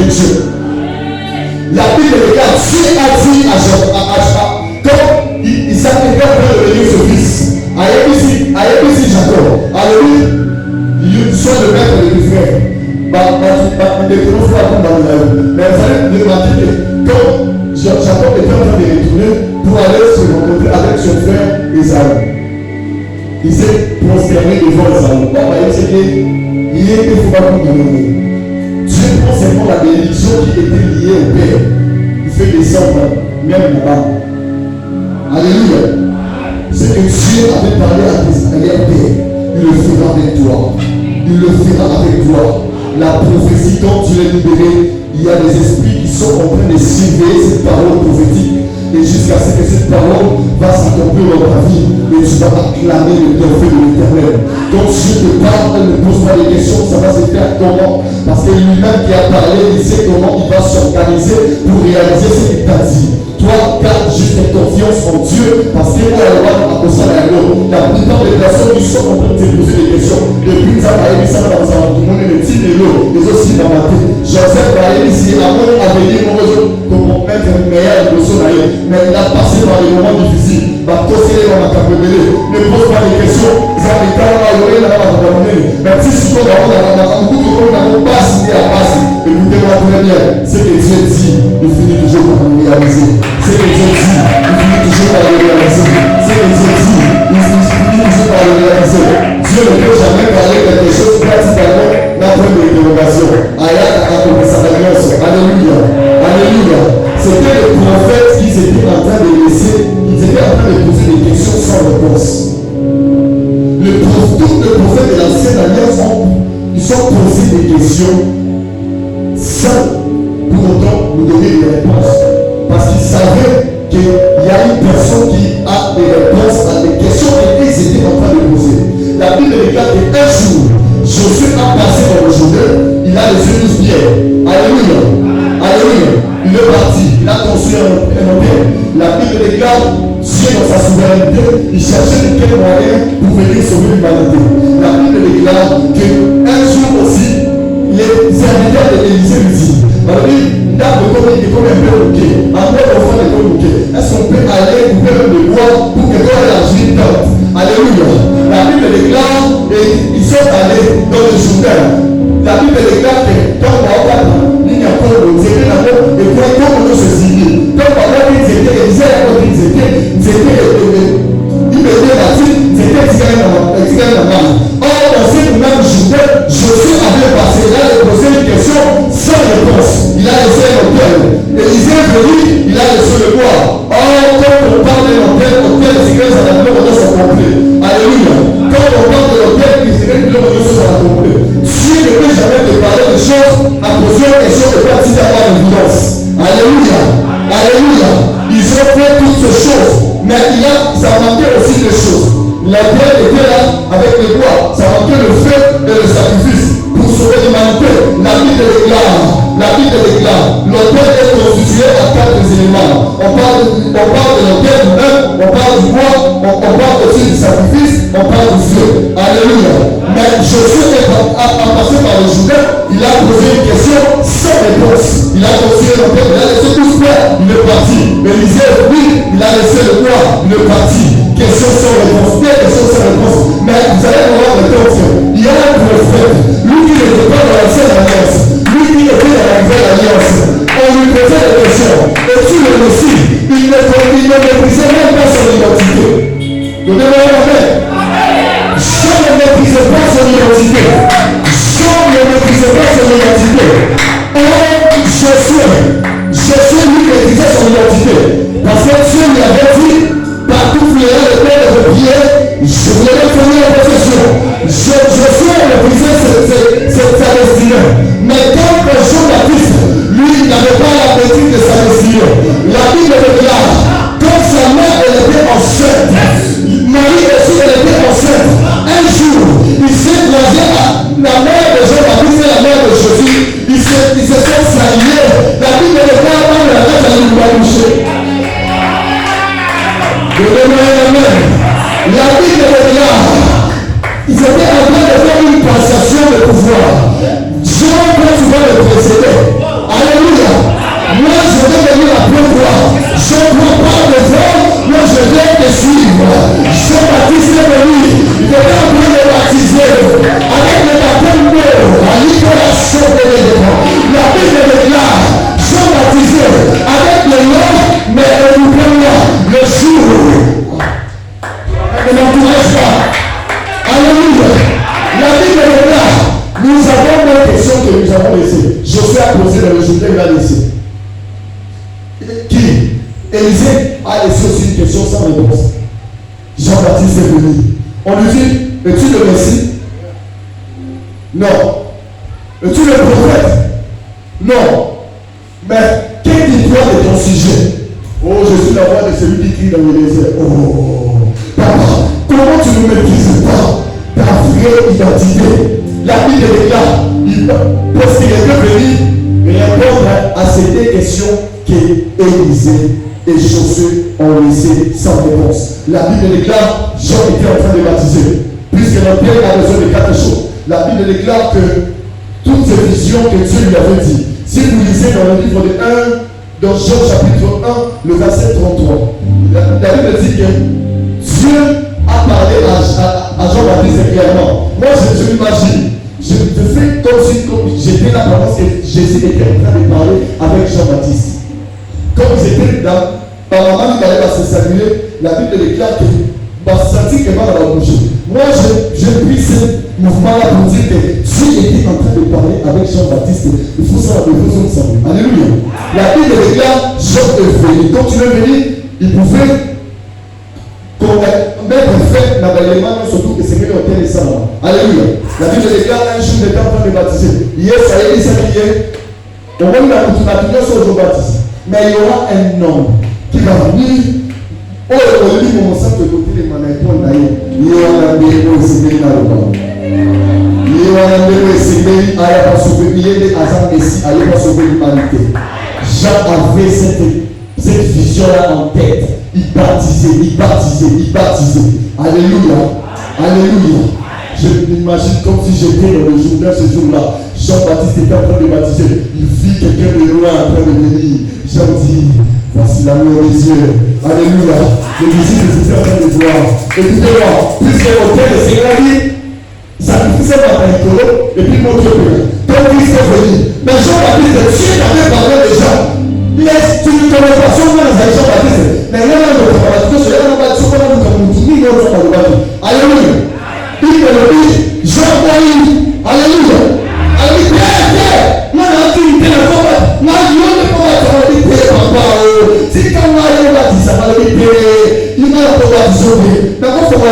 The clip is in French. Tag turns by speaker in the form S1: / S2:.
S1: Dieu. La Bible regarde, Dieu a dit à quand Isaac était en train de venir ce fils, à ABC Jacob, alléluia, soit le père et le frère. Mais vous allez remarquer que quand Jacob était en train de retourner pour aller se rencontrer avec son frère Esaü, il s'est prosterné devant Esaü. Il était pas pour donner. Dieu prend seulement la bénédiction qui était liée au Père. Il fait descendre même là-bas. Alléluia. C'est que Dieu avait parlé à tes Père. Il le fera avec toi. Il le fera avec toi. La prophétie, quand tu l'es libéré, il y a des esprits qui sont en train de surveiller cette parole prophétique. Et jusqu'à ce que cette parole va s'accomplir dans ta vie, et tu vas acclamer le bienfait de l'Éternel. Quand Dieu te parle, ne pose pas des questions, ça va se faire comment? Parce que lui-même qui a parlé, il sait comment il va s'organiser pour réaliser ce qu'il t'a dit. Toi, garde juste confiance en Dieu, parce que moi, la plupart des personnes qui sont en train de te poser des questions, depuis ça va être ça dans un monde de petits vélos, les aussi dans ma tête. Joseph va aller ici, à mon avenir, comment mettre une meilleure émotion à elle. Mais il a passé par des moments difficiles. Ne pose pas des questions. Mais si tu peux avoir pas signé à passer, écoutez-moi très bien. C'est que Dieu dit, il finit toujours par le réaliser. C'est que Dieu dit, il finit toujours par le réaliser. C'est que Dieu dit, il finit toujours par le réaliser. Dieu ne peut jamais parler quelque chose pratiquement d'après des interrogations. Alléluia. Alléluia. C'était le prophète qui s'était en train de laisser, ils étaient en train de poser des questions sans réponse. Tous les prophètes de l'ancienne alliance ils ont posé des questions sans pour autant nous donner des réponses. Parce qu'ils savaient qu'il y a une personne qui a des réponses à des questions qu'ils étaient en train de poser. La Bible regarde qu'un jour, Josué a passé dans le Jourdain, il a les yeux tous bien. Alléluia. Alléluia. Il est parti, il a construit un empire. La Bible regarde Dieu dans sa souveraineté, il cherchait de quel moyen pour venir sauver l'humanité. La Bible déclare qu'un jour aussi, les serviteurs de l'Élysée lui disent, est-ce qu'on peut aller couper le bois pour que toi élargisse une tente? Alléluia. La Bible déclare et ils sont allés dans le Jourdain. La Bible déclare que quand on va au il y a pas de Dieu d'abord et puis quand on se signe. Quand on va ils étaient ils étaient or dans cette même journée, Josué avait passé là et posé une question sans réponse. Il a laissé l'hôtel. Élisée est venu, il a laissé le bois. Or, quand on parle de l'hôtel, c'est que ça n'a pas de son complet. Alléluia. Quand on parle de l'hôtel, c'est que ça n'a pas de son complet. Dieu ne peut jamais te parler de choses à poser une question de partie d'avoir l'évidence. Alléluia. Alléluia. Ils ont fait toutes ces choses. Mais ça manquait aussi des choses. La terre était là avec les bois. Ça manquait le feu et le sacrifice pour sauver l'humanité. La Bible déclare. L'autel est constitué à 4 éléments. On parle de l'autel même, on parle du bois, on parle aussi du sacrifice, on parle du feu. Alléluia. Mais Josué a passé par le Jourdain, il a posé une question sans réponse. Il a construit l'autel, il a laissé tout faire, il est parti. Élisée, oui, il a laissé le bois, il est parti. Question sans réponse, question sans réponse. Mais vous allez voir le temps. Il y a un prophète, lui qui n'était pas dans l'ancienne alliance, lui qui était dans la nouvelle alliance. On lui posait des questions. Et tu le Messie, il ne méprisait même pas son identité. Donnez-moi un amen. Jean ne méprisait pas son identité. Jean ne méprisait pas son identité. Or, Josué lui méprisait son identité. Parce que Dieu lui avait dit, partout où il y a le père de prière, je voulais tenir la possession. Josué méprisait sa destinée. Mais quand Jean-Baptiste, lui, n'avait pas la maîtrise de sa destinée, la Bible déclare, quand sa mère était enceinte, Marie aussi elle était enceinte. Un jour, il s'est croisé à la mère de Jean-Baptiste et la mère de Jésus. Ils se sont salués. La Bible déclare dans la tête à l'oublier. Donnez-moi un amen. La Bible déclare, ils étaient en train de faire une passation de pouvoir. Jean, quand tu vas le précéder, Josué a posé dans le Jourdain, il a laissé. Qui? Élisée a laissé aussi une question sans réponse. Jean-Baptiste est venu. On lui dit, es-tu le Messie? Non. Es-tu le prophète? Non. Mais qu'est-ce qu'il doit de ton sujet? Oh, je suis la voix de celui qui crie dans le désert. Oh, papa, comment tu ne maîtrises pas ta vraie identité? La Bible déclare, parce qu'il est venu répondre à ces deux questions qu'Élisée et Josué ont laissé sans réponse. La Bible déclare, Jean était en train de baptiser. Puisque notre Père a besoin de quatre choses. La Bible déclare que toutes ces visions que Dieu lui avait dit, si vous lisez dans le livre de 1, dans Jean chapitre 1, le verset 33, la Bible dit que Dieu a parlé à Jean-Baptiste clairement. Moi, je m'imagine, je fais comme si j'étais là pendant que Jésus était en train de parler avec Jean-Baptiste. Comme ils étaient dans, par la main qui allait se saluer, la Bible déclare que Bastati est mal à la bouche. Moi, je pris ce mouvement-là pour dire que Dieu était en train de parler avec Jean-Baptiste. Il faut ça, il faut ça savoir. Alléluia. La Bible déclare, Jean est venu. Quand tu es venu, il pouvait mettre fait dans les mains, surtout que c'est mieux au tel et ça. Alléluia. La Bible déclare, un jour, il était en train de baptiser. Hier, ça y est, ça y est. On va la continuer sur Jean-Baptiste. Mais il y aura un homme qui va venir. Oh, au lit, mon sang de côté de ma épaule d'ailleurs. Il y a un bébé au Seigneur dans le bas. Il y a un bébé au Seigneur, il y a pas sauvé, il y a des hasards ici, il y a pas sauvé l'humanité. Jean avait cette vision-là en tête. Il baptisait, il baptisait, il baptisait. Alléluia. Alléluia. Je m'imagine comme si j'étais dans le Jourdain ce jour-là. Jean-Baptiste était en train de baptiser. Il vit quelqu'un de loin en train de venir. Jean dit, voici l'amour des yeux. Alléluia. Les disciples étaient en train de voir. Écoutez-moi, puisque l'autel de Seigneur dit, sacrifiez ma païcolo, et puis mon Dieu père. Comme Christ est venu. Mais Jean-Baptiste, Dieu t'avait parlé déjà. Tu ne connais pas son nom avec Jean-Baptiste. Mais il y a un autre parole. Il y a un autre parole. Il y a un autre parole. Alléluia. Il me le dit, Jean-Baptiste. Alléluia. Alléluia. Moi, je suis un peu moi, je ne peux pas te dire, papa. Si tu as un peu ça va le dire. Il m'a pas sauvé. Mais quand on va